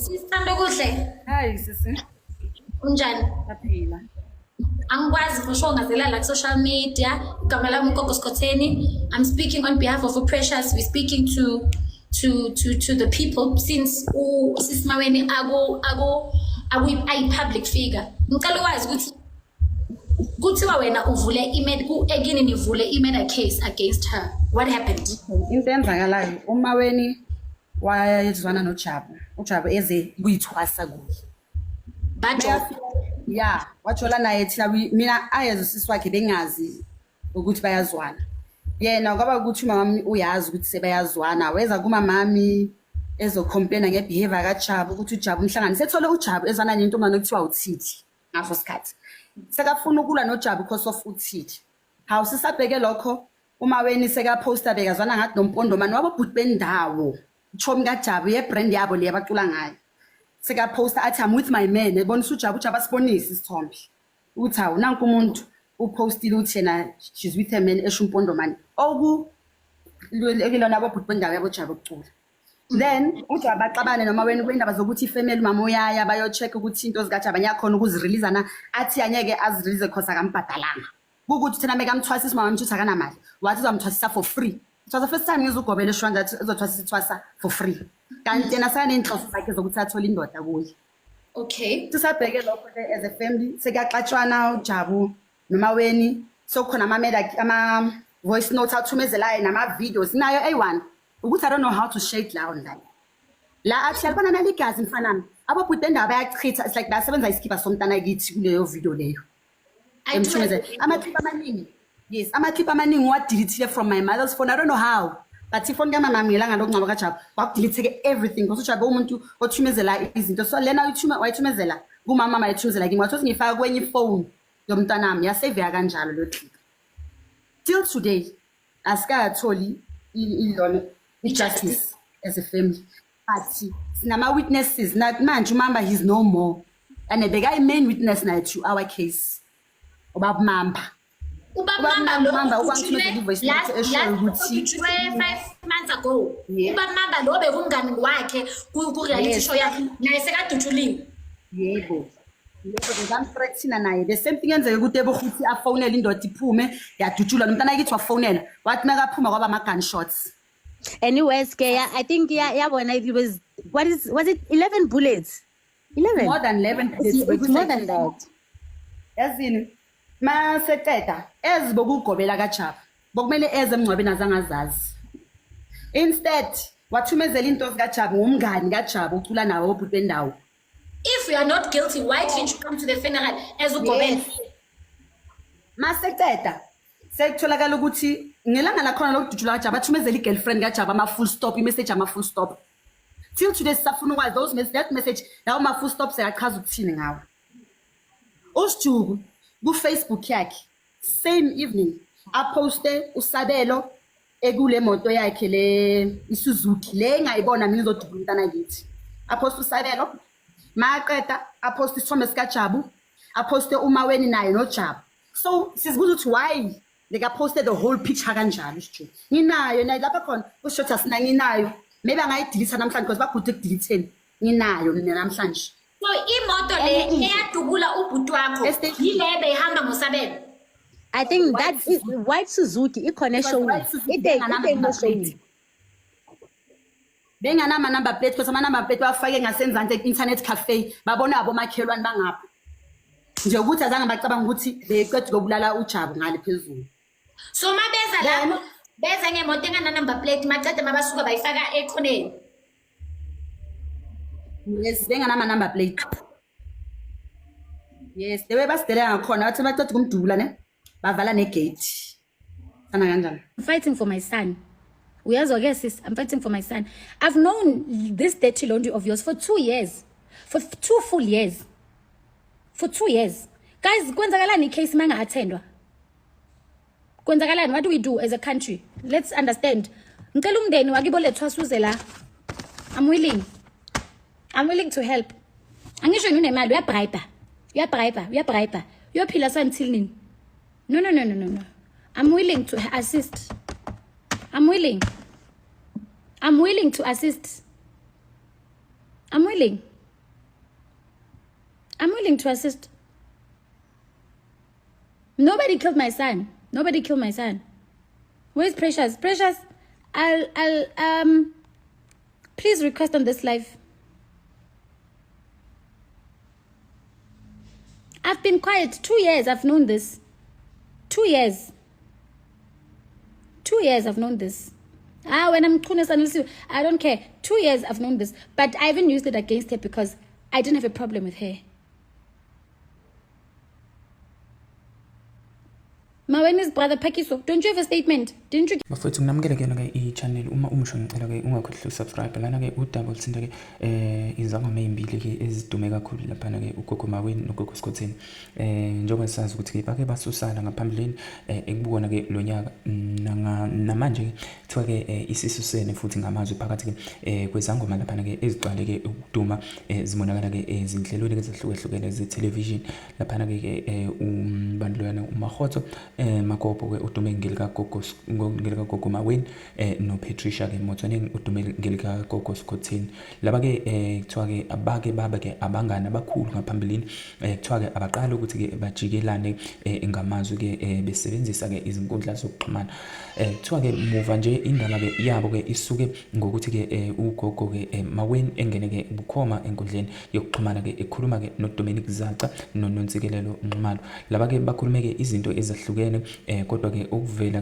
Sithando kuhle. Hayi sisi. Unjani? Saphila. Angikwazi for sure ngazela la social media. Igama lami uGogo Skhotheni. I'm speaking on behalf of Precious. We're speaking to the people since Sis Maweni ayi public figure. Ngicela ukwazi ukuthi kuthiwa wena uvule egini nivule murder case against her. What happened? Into eyenzakalayo uMaweni wayezwana noJabu. uJabu eze kuyithwasa kuhle. Bajo. Yeah, wathola naye thina mina ayezwe sisi wakhe bengazi ukuthi bayazwana. Yena kwaba ukuthi umama uyazi ukuthi sebayazwana. Weza kumamami ezocomplaina ngebehavior kaJabu ukuthi uJabu umhlanganise ethole uJabu ezwana nentombazane okuthiwa uThithi ngaso sikhathi. Sekafuna ukulwa noJabu because of uThithi. Hawu sisabheke lokho uMaweni sekaposta bekazwana ngathi noMpondomani wabobhuti bendawo. Chomi kaJabu yebrand yabo le yabacula ngayo. Sekaposta athi I'm with my man ebonisa uJabu asibonise isithombe. Uthi hawu nanku umuntu upostile uthi yena she's with her man esho uMpondomani. Oku lekilona abobhuti bendawo yaboJabu ukucula. Then uJabu axabane noMaweni kwindaba zokuthi ifamily mama uyaya bayo check ukuthi into zikaJabu anyakhona ukuzirelease na athi anyeke azirelease because akambhadalanga. Ukuthi thina mekamthwasisa mama mthuthi akanamali. Wathi uzamthwasisa for free. It was the first time ngizugobela eshwanda ezothwasisa for free. Kanti yena sanenhloso zakhe zokuthi athole indoda kuye. Okay. Sisabheke lokho ke as a family sekaxatshwana uJabu noMaweni sokukhona ama voice notes athumezelayo nama videos nayo A1 ukuthi I don't know how to shake down like. La athi yabona naligazi mfanami abobhuti endaba bayachitha it's like basebenza iskipa somntana kithi kuleyo video leyo. Ama-clip amaningi. Yes, ama-clip amaningi wa-delete from my mother's phone. I don't know how. But ifoni kamama ngelanga lokungcwaba kaJabu wakudelete everything. Because uJabu umuntu othumezela izinto. So lena wayithumezela kumama mayithumezela kimi. Wathi ngifaka kwenye phone yomntanami yasave kanjalo lo clip. Till today asikatholi justice as a family. But sinama witnesses manje umamba he's no more. And the guy main witness na to our case. Ubaba Mamba. Ubaba Mamba ukwangithumezela ivoice note esho ukuthi 5 months ago. Ubaba Mamba lo bekumngani wakhe ku reality show yakhe naye sekadutshuliwe. Yebo. Lokho ngizamthreatina naye. The same thing yenzeke ukuthi ebokuthi afonele indoda iphume yadutshulwa nomntana kithi wafonela. Wathi makaphuma kwaba ama gunshots. Anyways, I think yabona it was it 11 bullets? 11. More than 11 bullets. It's more than that. Yazini maseqeda ezibokugobela kaJabu bokumele eze emncwabeni azangazazi instead wathumezela into zikaJabu ngumngani kaJabu ucula nawo obhuti bendawo. If you are not guilty, why can't you come to the funeral as ugobela? Maseqeda sekutholakala ukuthi ngelanga lakhona lokudutshula kaJabu athumezela igirlfriend kaJabu ama full stop imessage ama full stop. Till today sisafuna ukwazi those that message lawo ma full stop seyachaza ukuthini ngawo. USjubu ku Facebook yakhe same evening aposte uSabelo ekule moto yakhe le iSuzuki le engayibona mina izodubula umntana kithi. Aposte uSabelo maqeda aposte isithombe sikaJabu aposte uMaweni naye noJabu. So sizibuza ukuthi why leka posted the whole picture kanjalo uSjubu. Nginayo nayi lapha khona uShotha sina nginayo maybe angayidelete namhlanje because bagude ukudelete nginayo mina namhlanje. So imoto le eyadubula ubhuti wakho yile behamba ngoSabelo. I think that is white Suzuki ikhona show. Benganama number plate because ama number plate bafake ngasenzansi internet cafe babona abomakhelwane bangapha. Nje ukuthi azange bacabanga ukuthi beqeda ukubulala uJabu ngale phezulu. So mabeza lapho beza ngemoto engana number plate macede mabasuka bayifaka ekhoneni. Yes, benganama number plate. Yes, the way basidela ngakhona bathi baceda ukumdubula ne bavala negate. Sana kanjani? I'm fighting for my son. Uyazwa sis, I'm fighting for my son. I've known this dirty laundry of yours for 2 years. For 2 full years. For 2 years. Guys, kwenzakalani case manga attendwa? Kwenzakalani, what do we do as a country? Let's understand. Ngicela umndeni wakibo lethwasuze la. I'm willing to help. Angisho unemali uyabribe. Uyaphila so until nini? No. I'm willing to assist. I'm willing to assist. I'm willing. willing to assist. Nobody killed my son. Nobody killed my son. Where's Precious? Precious, I'll please request on this live. I've been quiet 2 years. I've known this. 2 years. 2 years I've known this. When I'm I don't care. 2 years I've known this. But I haven't used it against her because I didn't have a problem with her. Mawene's brother Pakiso, don't you have a statement? Didn't you? Bafethu nginamukela ke na ke channel uma umusho ngicela ke ungakhohlwa subscribe lana ke udouble thinta ke izangoma ezimbili ke ezidume kakhulu lapha na ke ugogo Maweni nogogo Scotseni njengoba sazi ukuthi ke bake basusana ngaphambilini ekubona ke lonyaka namanje ke kuthiwa ke isisusene futhi ngamazwi phakathi ke kwezangoma lapha na ke ezicwale ke ukuduma zimonakala ke ezinhlelweni ezahlukahlukene ze television lapha na ke umbandlwana uMahotso Makopo ke udume ngelika gogo Maweni no Patricia ke Motswaneng udume ngelika gogo Scotseni laba ke kuthiwa ke abake baba ke abangana abakhulu ngaphambilini kuthiwa ke abaqala ukuthi ke bajikelane ngamazwi ke besebenzisa ke izinkundla zokuxhumana kuthiwa ke muva nje indaba ke yabo ke isuke ngokuthi ke ugogo ke Maweni engene ke bukhoma enkundleni yokuxhumana ke ekhuluma ke no Dominic Zaca no Nontsikelelo Nxumalo laba ke bakhulume ke izinto ezahlukene kodwa ke okuvela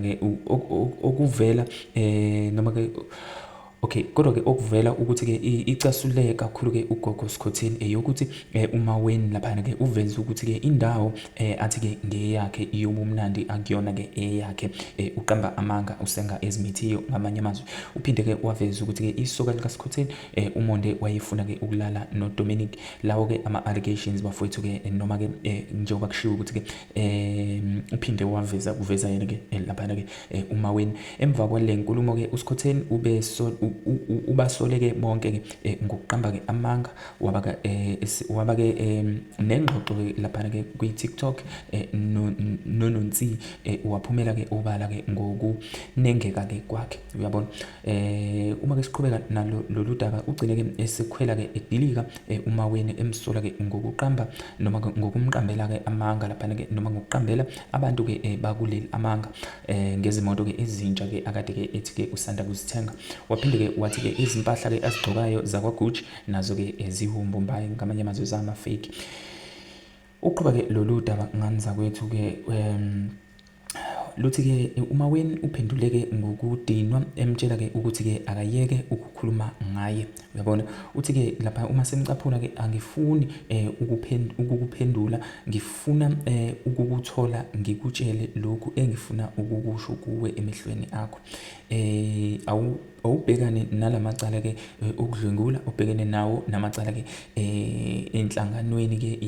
noma ke okay kodwa ke okuvela ukuthi ke icasuleke kakhulu ke ugogo Scotseni eyokuthi uMaweni lapha ke uveza ukuthi ke indawo athi ke ngeyakhe iyobumnandi akuyona ke eyakhe uqamba amanga usenga ezimithiyo ngamanye amazwi uphinde ke waveza ukuthi ke isoka lika Scotseni umonde wayefuna ke ukulala no Dominic lawo ke ama allegations bafowethu ke noma ke njengoba kushiwo ukuthi ke uphinde uveza yena ke lapha ke uMaweni emva kwale nkulumo ke uScotseni ubasoleke bonke ke ngokuqamba ke amanga waba ke nengxoxo lapha ke ku TikTok nononsi waphumela ke ubala ke ngokunengeka ke kwakhe uyabona uma ke siqhubeka nalo loludaba ugcine ke esekhwela ke edilika uMaweni emsola ke ngokuqamba noma ngokumqambela ke amanga lapha ke noma ngokuqambela abantu ke bakuleli amanga ngezimoto ke ezintsha ke akade ke ethi ke usanda kuzithenga waphinde ke wathi ke izimpahla ke azigcokayo zakwa Gucci nazo ke ezihumbo mbaye ngamanye amazwi zama fake uqhubeka ke loludaba nganza kwethu ke luthi ke uMaweni uphenduleke ngokudinwa emtshela ke ukuthi ke akayeke ukukhuluma ngaye uyabona uthi ke lapha uma semcaphuna ke angifuni ukukuphendula ngifuna ukukuthola ngikutshele lokhu engifuna ukukusho kuwe emehlweni akho awubhekane nalamacala ke okudlwengula ubhekene nawo namacala ke enhlanganweni ke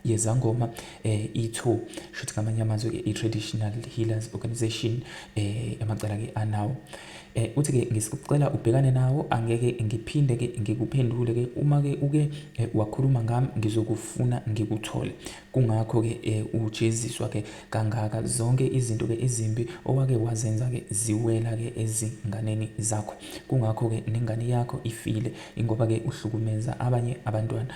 yezangoma itho shothi ngamanye amazwi ke i-Traditional Healers Organization amacala ke anawo uthi ke ngisicela ubhekane nawo angeke ngiphinde ke ngikuphendule ke uma ke uke wakhuluma ngami ngizokufuna ngikuthole kungakho ke ujeziswa ke kangaka zonke izinto ke ezimbi owake wazenza ke ziwela ke ezinganeni zakho kungakho ke nengane yakho ifile ingoba ke uhlukumeza abanye abantwana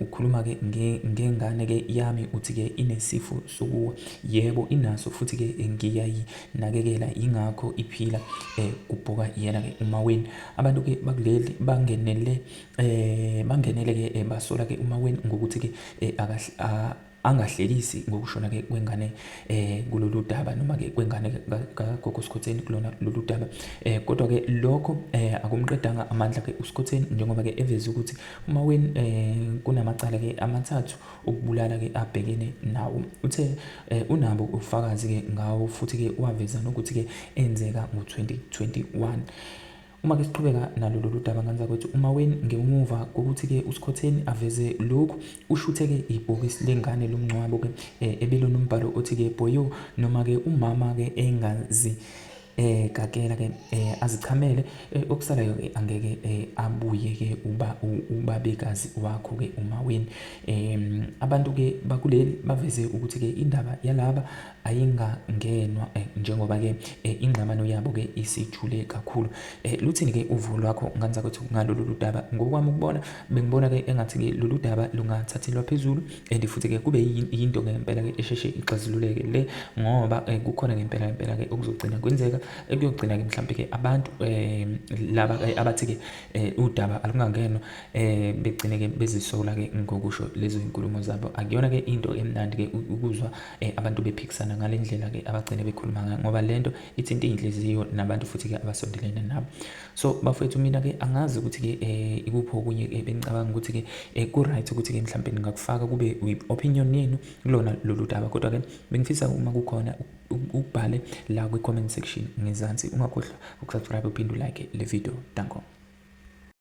ukhuluma ke ngengane ke yami uthi ke inesifo sokuwa yebo inaso futhi ke ngiyayinakekela ingakho iphila kubhoka yena ke uMaweni abantu ke bakuleli bangenele ke basola ke uMaweni ngokuthi ke angahlekisi ngokushona ke kwengane kulolu daba noma ke kwengane kaGogo Scotseni kulona lolu daba kodwa ke lokho akumqedanga amandla ke uScotseni njengoba ke eveza ukuthi uMaweni kunamacala ke amathathu ukubulala ke abhekene nawo uthe unabo ufakazi ke ngawo futhi ke waveza nokuthi ke enzeka ngo-2021 uma ke siqhubeka nalo lolu daba nganza kwethu uMaweni ngemuva kokuthi ke uScotseni aveze lokhu ushuthe ke ibhokisi lengane lomncwabo ke ebelona umbhalo othi ke boyo noma ke umama ke engazi Gakela ke azichamele okusalayo ke angeke abuye ke ubabekazi wakho ke uMaweni. Abantu ke bakuleli baveze ukuthi ke indaba yalaba ayingangenwa njengoba ke ingxabano yabo ke isijule kakhulu. Luthini ke uvo lwakho ngani zakwethu ngalolu daba? Ngokwami ukubona bengibona ke engathi ke lolu daba lungathathelwa phezulu and futhi ke kube yinto ngempela ke esheshe ixazululeke le, ngoba kukhona ngempela ke okuzogcina kwenzeka ekuyogcina ke mhlambe ke abantu laba abathi ke udaba alungangenwa begcine ke bezisola ke ngokusho lezo inkulumo zabo. Akuyona ke into emnandi ke ukuzwa abantu bephikisana ngalendlela ke abagcine bekhuluma ngayo, ngoba lento ithinta inhliziyo nabantu futhi ke abasondelene nabo. So bafethu, mina ke angazi ukuthi ke ikuphi okunye bengicabanga ukuthi ke ku right ukuthi ke mhlambe ngakufaka kube opinion yenu kulona lolu daba, kodwa ke bengifisa uma kukhona ubhale la kwi comment section ngezansi, ungakhohlwa ukusubscribe uphinde like le video. Danko.